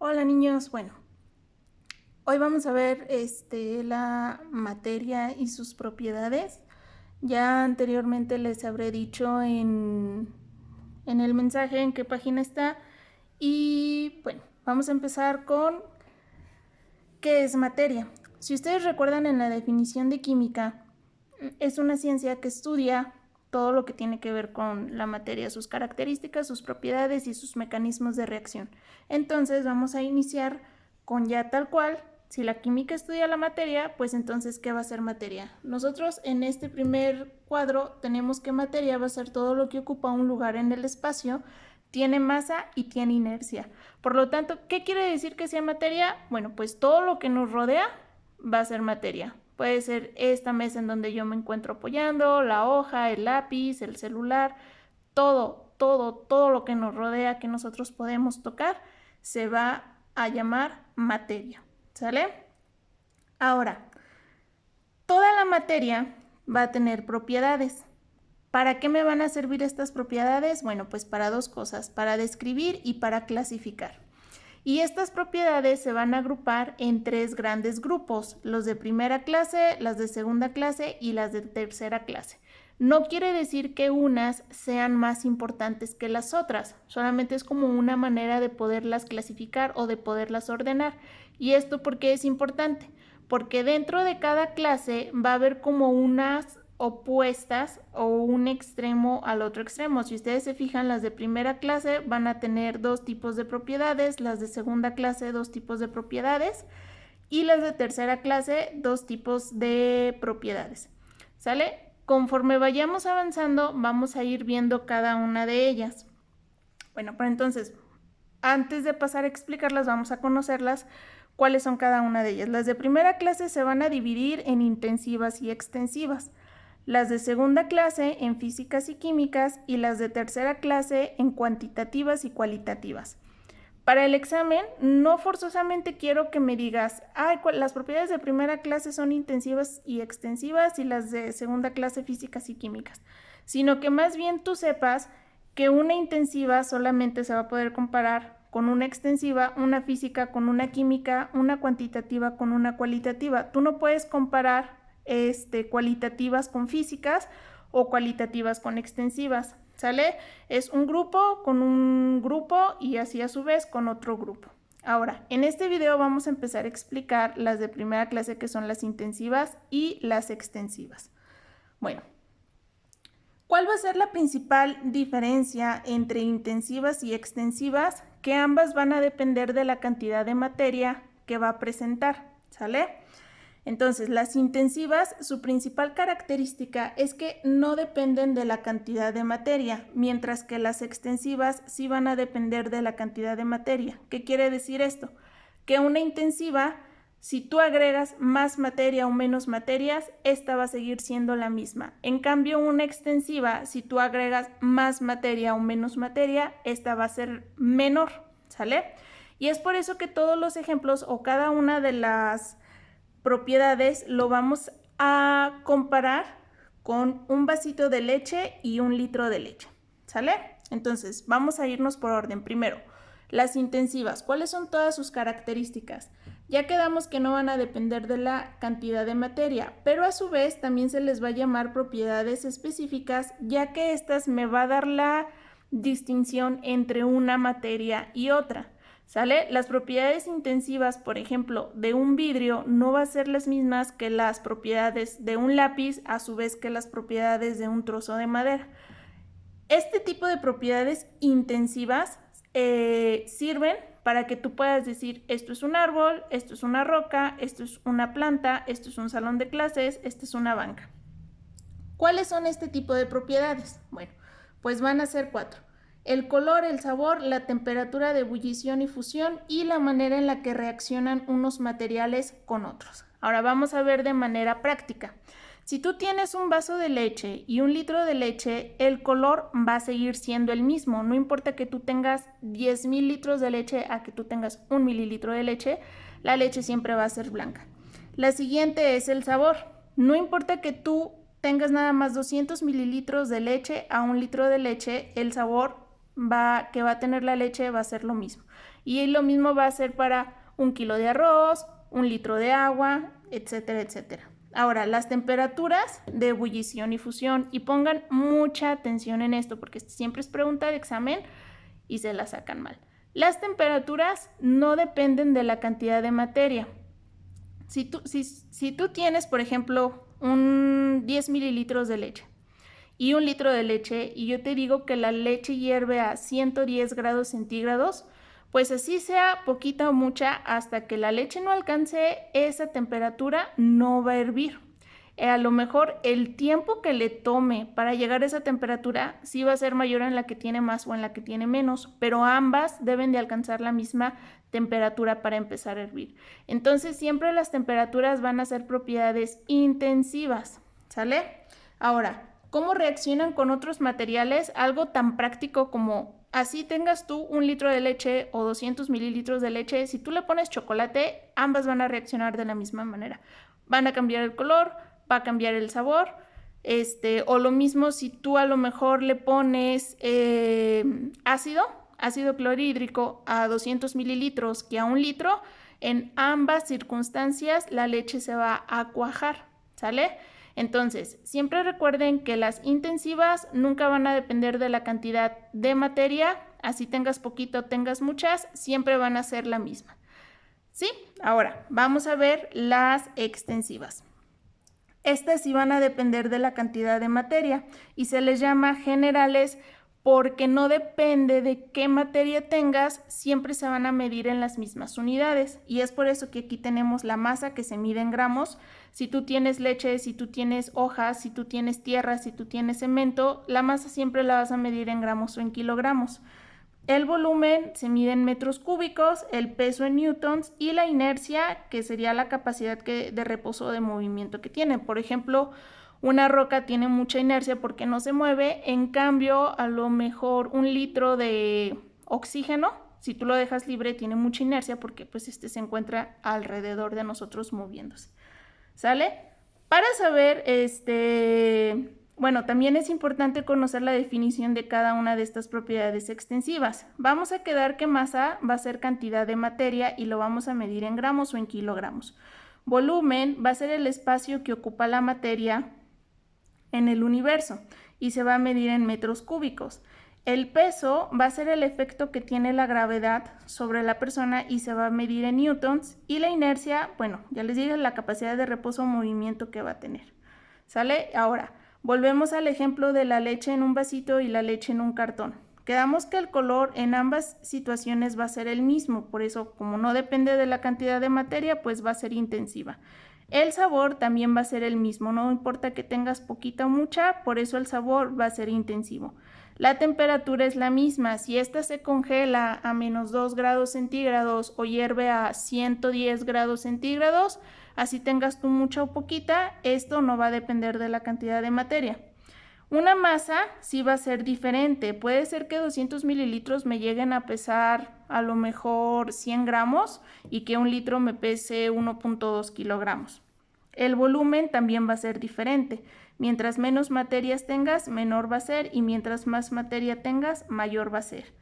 Hola niños, bueno, hoy vamos a ver la materia y sus propiedades. Ya anteriormente les habré dicho en el mensaje en qué página está. Y bueno, vamos a empezar con ¿qué es materia? Si ustedes recuerdan en la definición de química, es una ciencia que estudia todo lo que tiene que ver con la materia, sus características, sus propiedades y sus mecanismos de reacción. Entonces vamos a iniciar con ya tal cual, si la química estudia la materia, pues entonces ¿qué va a ser materia? Nosotros en este primer cuadro tenemos que materia va a ser todo lo que ocupa un lugar en el espacio, tiene masa y tiene inercia. Por lo tanto, ¿qué quiere decir que sea materia? Bueno, pues todo lo que nos rodea va a ser materia. Puede ser esta mesa en donde yo me encuentro apoyando, la hoja, el lápiz, el celular, todo lo que nos rodea, que nosotros podemos tocar, se va a llamar materia. ¿Sale? Ahora, toda la materia va a tener propiedades. ¿Para qué me van a servir estas propiedades? Bueno, pues para dos cosas, para describir y para clasificar. Y estas propiedades se van a agrupar en tres grandes grupos, los de primera clase, las de segunda clase y las de tercera clase. No quiere decir que unas sean más importantes que las otras, solamente es como una manera de poderlas clasificar o de poderlas ordenar. ¿Y esto por qué es importante? Porque dentro de cada clase va a haber como unas opuestas o un extremo al otro extremo. Si ustedes se fijan, las de primera clase van a tener dos tipos de propiedades, las de segunda clase dos tipos de propiedades y las de tercera clase dos tipos de propiedades. ¿Sale? Conforme vayamos avanzando, vamos a ir viendo cada una de ellas. Bueno, pero entonces, antes de pasar a explicarlas, vamos a conocerlas, cuáles son cada una de ellas. Las de primera clase se van a dividir en intensivas y extensivas, las de segunda clase en físicas y químicas y las de tercera clase en cuantitativas y cualitativas. Para el examen, no forzosamente quiero que me digas, las propiedades de primera clase son intensivas y extensivas y las de segunda clase físicas y químicas, sino que más bien tú sepas que una intensiva solamente se va a poder comparar con una extensiva, una física con una química, una cuantitativa con una cualitativa. Tú no puedes comparar cualitativas con físicas o cualitativas con extensivas. ¿Sale? Es un grupo con un grupo y así a su vez con otro grupo. Ahora, en este video vamos a empezar a explicar las de primera clase, que son las intensivas y las extensivas. Bueno, ¿cuál va a ser la principal diferencia entre intensivas y extensivas? Que ambas van a depender de la cantidad de materia que va a presentar. ¿Sale? Entonces, las intensivas, su principal característica es que no dependen de la cantidad de materia, mientras que las extensivas sí van a depender de la cantidad de materia. ¿Qué quiere decir esto? Que una intensiva, si tú agregas más materia o menos materias, esta va a seguir siendo la misma. En cambio, una extensiva, si tú agregas más materia o menos materia, esta va a ser menor, ¿sale? Y es por eso que todos los ejemplos o cada una de las propiedades lo vamos a comparar con un vasito de leche y un litro de leche. ¿Sale? Entonces, vamos a irnos por orden. Primero, las intensivas. ¿Cuáles son todas sus características? Ya quedamos que no van a depender de la cantidad de materia, pero a su vez también se les va a llamar propiedades específicas, ya que estas me va a dar la distinción entre una materia y otra. ¿Sale? Las propiedades intensivas, por ejemplo, de un vidrio no va a ser las mismas que las propiedades de un lápiz, a su vez que las propiedades de un trozo de madera. Este tipo de propiedades intensivas sirven para que tú puedas decir, esto es un árbol, esto es una roca, esto es una planta, esto es un salón de clases, esto es una banca. ¿Cuáles son este tipo de propiedades? Bueno, pues van a ser 4. El color, el sabor, la temperatura de ebullición y fusión y la manera en la que reaccionan unos materiales con otros. Ahora vamos a ver de manera práctica. Si tú tienes un vaso de leche y un litro de leche, el color va a seguir siendo el mismo. No importa que tú tengas 10,000 litros de leche a que tú tengas 1 mililitro de leche, la leche siempre va a ser blanca. La siguiente es el sabor. No importa que tú tengas nada más 200 mililitros de leche a 1 litro de leche, el sabor que va a tener la leche va a ser lo mismo. Y lo mismo va a ser para 1 kilo de arroz, 1 litro de agua, etcétera, etcétera. Ahora, las temperaturas de ebullición y fusión, y pongan mucha atención en esto porque siempre es pregunta de examen y se la sacan mal. Las temperaturas no dependen de la cantidad de materia. Si tú tienes, por ejemplo, 10 mililitros de leche y 1 litro de leche, y yo te digo que la leche hierve a 110 grados centígrados, pues así sea poquita o mucha, hasta que la leche no alcance esa temperatura, no va a hervir. A lo mejor el tiempo que le tome para llegar a esa temperatura sí va a ser mayor en la que tiene más o en la que tiene menos, pero ambas deben de alcanzar la misma temperatura para empezar a hervir. Entonces siempre las temperaturas van a ser propiedades intensivas, ¿sale? Ahora, ¿cómo reaccionan con otros materiales? Algo tan práctico como así tengas tú 1 litro de leche o 200 mililitros de leche, si tú le pones chocolate, ambas van a reaccionar de la misma manera. Van a cambiar el color, va a cambiar el sabor, o lo mismo si tú a lo mejor le pones ácido clorhídrico a 200 mililitros que a 1 litro, en ambas circunstancias la leche se va a cuajar, ¿sale? Entonces, siempre recuerden que las intensivas nunca van a depender de la cantidad de materia, así tengas poquito o tengas muchas, siempre van a ser la misma. ¿Sí? Ahora, vamos a ver las extensivas. Estas sí van a depender de la cantidad de materia y se les llama generales porque no depende de qué materia tengas, siempre se van a medir en las mismas unidades. Y es por eso que aquí tenemos la masa que se mide en gramos. Si tú tienes leche, si tú tienes hojas, si tú tienes tierra, si tú tienes cemento, la masa siempre la vas a medir en gramos o en kilogramos. El volumen se mide en metros cúbicos, el peso en newtons y la inercia, que sería la capacidad de reposo o de movimiento que tiene. Por ejemplo, una roca tiene mucha inercia porque no se mueve, en cambio, a lo mejor 1 litro de oxígeno, si tú lo dejas libre, tiene mucha inercia porque pues se encuentra alrededor de nosotros moviéndose. ¿Sale? Para saber, bueno, también es importante conocer la definición de cada una de estas propiedades extensivas. Vamos a quedar que masa va a ser cantidad de materia y lo vamos a medir en gramos o en kilogramos. Volumen va a ser el espacio que ocupa la materia en el universo y se va a medir en metros cúbicos. El peso va a ser el efecto que tiene la gravedad sobre la persona y se va a medir en newtons. Y la inercia, bueno, ya les dije la capacidad de reposo o movimiento que va a tener. ¿Sale? Ahora, volvemos al ejemplo de la leche en un vasito y la leche en un cartón. Quedamos que el color en ambas situaciones va a ser el mismo, por eso como no depende de la cantidad de materia, pues va a ser intensiva. El sabor también va a ser el mismo, no importa que tengas poquita o mucha, por eso el sabor va a ser intensivo. La temperatura es la misma, si esta se congela a menos 2 grados centígrados o hierve a 110 grados centígrados, así tengas tú mucha o poquita, esto no va a depender de la cantidad de materia. Una masa sí va a ser diferente, puede ser que 200 mililitros me lleguen a pesar a lo mejor 100 gramos y que 1 litro me pese 1.2 kilogramos. El volumen también va a ser diferente. Mientras menos materias tengas, menor va a ser, y mientras más materia tengas, mayor va a ser.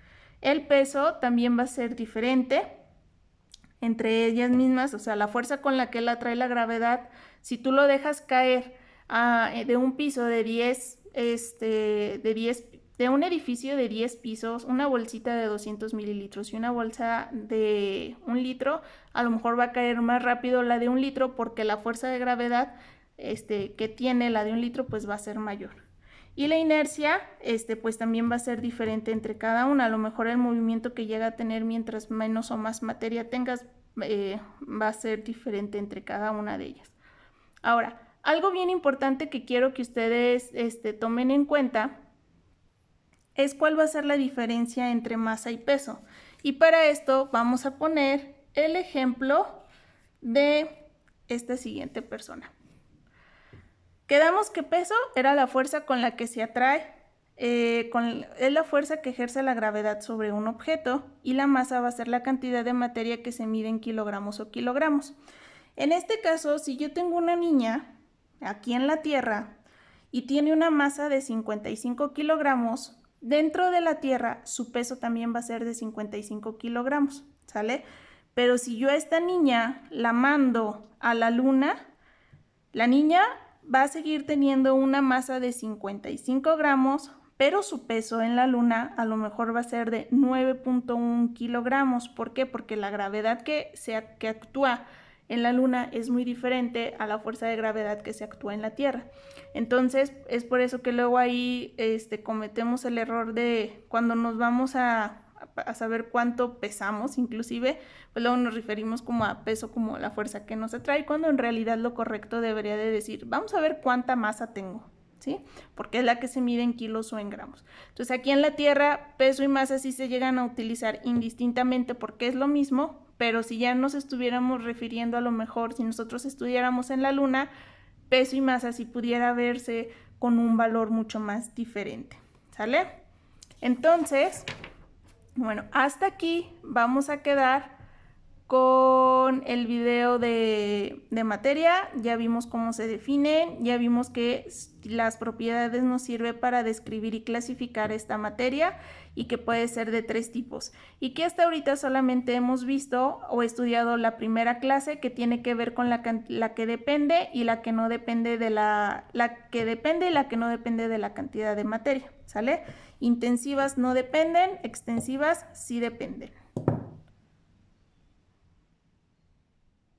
El peso también va a ser diferente entre ellas mismas, o sea, la fuerza con la que la trae la gravedad. Si tú lo dejas caer de un piso de 10, de un edificio de 10 pisos, una bolsita de 200 mililitros y una bolsa de 1 litro, a lo mejor va a caer más rápido la de 1 litro porque la fuerza de gravedad que tiene la de 1 litro pues va a ser mayor. Y la inercia pues también va a ser diferente entre cada una. A lo mejor el movimiento que llega a tener mientras menos o más materia tengas va a ser diferente entre cada una de ellas. Ahora, algo bien importante que quiero que ustedes tomen en cuenta es cuál va a ser la diferencia entre masa y peso. Y para esto vamos a poner el ejemplo de esta siguiente persona. Quedamos que peso era la fuerza con la que se atrae, es la fuerza que ejerce la gravedad sobre un objeto, y la masa va a ser la cantidad de materia que se mide en kilogramos o kilogramos. En este caso, si yo tengo una niña aquí en la Tierra y tiene una masa de 55 kilogramos, dentro de la Tierra su peso también va a ser de 55 kilogramos, ¿sale? Pero si yo a esta niña la mando a la Luna, la niña va a seguir teniendo una masa de 55 gramos, pero su peso en la Luna a lo mejor va a ser de 9.1 kilogramos. ¿Por qué? Porque la gravedad que actúa en la Luna es muy diferente a la fuerza de gravedad que se actúa en la Tierra. Entonces, es por eso que luego ahí cometemos el error de cuando nos vamos a saber cuánto pesamos, inclusive, pues luego nos referimos como a peso, como la fuerza que nos atrae, cuando en realidad lo correcto debería de decir, vamos a ver cuánta masa tengo, ¿sí? Porque es la que se mide en kilos o en gramos. Entonces aquí en la Tierra, peso y masa sí se llegan a utilizar indistintamente porque es lo mismo, pero si ya nos estuviéramos refiriendo a lo mejor, si nosotros estudiáramos en la Luna, peso y masa sí pudiera verse con un valor mucho más diferente, ¿sale? Entonces, bueno, hasta aquí vamos a quedar con el video de materia. Ya vimos cómo se definen, ya vimos que las propiedades nos sirven para describir y clasificar esta materia y que puede ser de 3 tipos. Y que hasta ahorita solamente hemos visto o estudiado la primera clase, que tiene que ver con la que depende y la que no depende de la que depende y la que no depende de la cantidad de materia, ¿sale? Intensivas no dependen, extensivas sí dependen.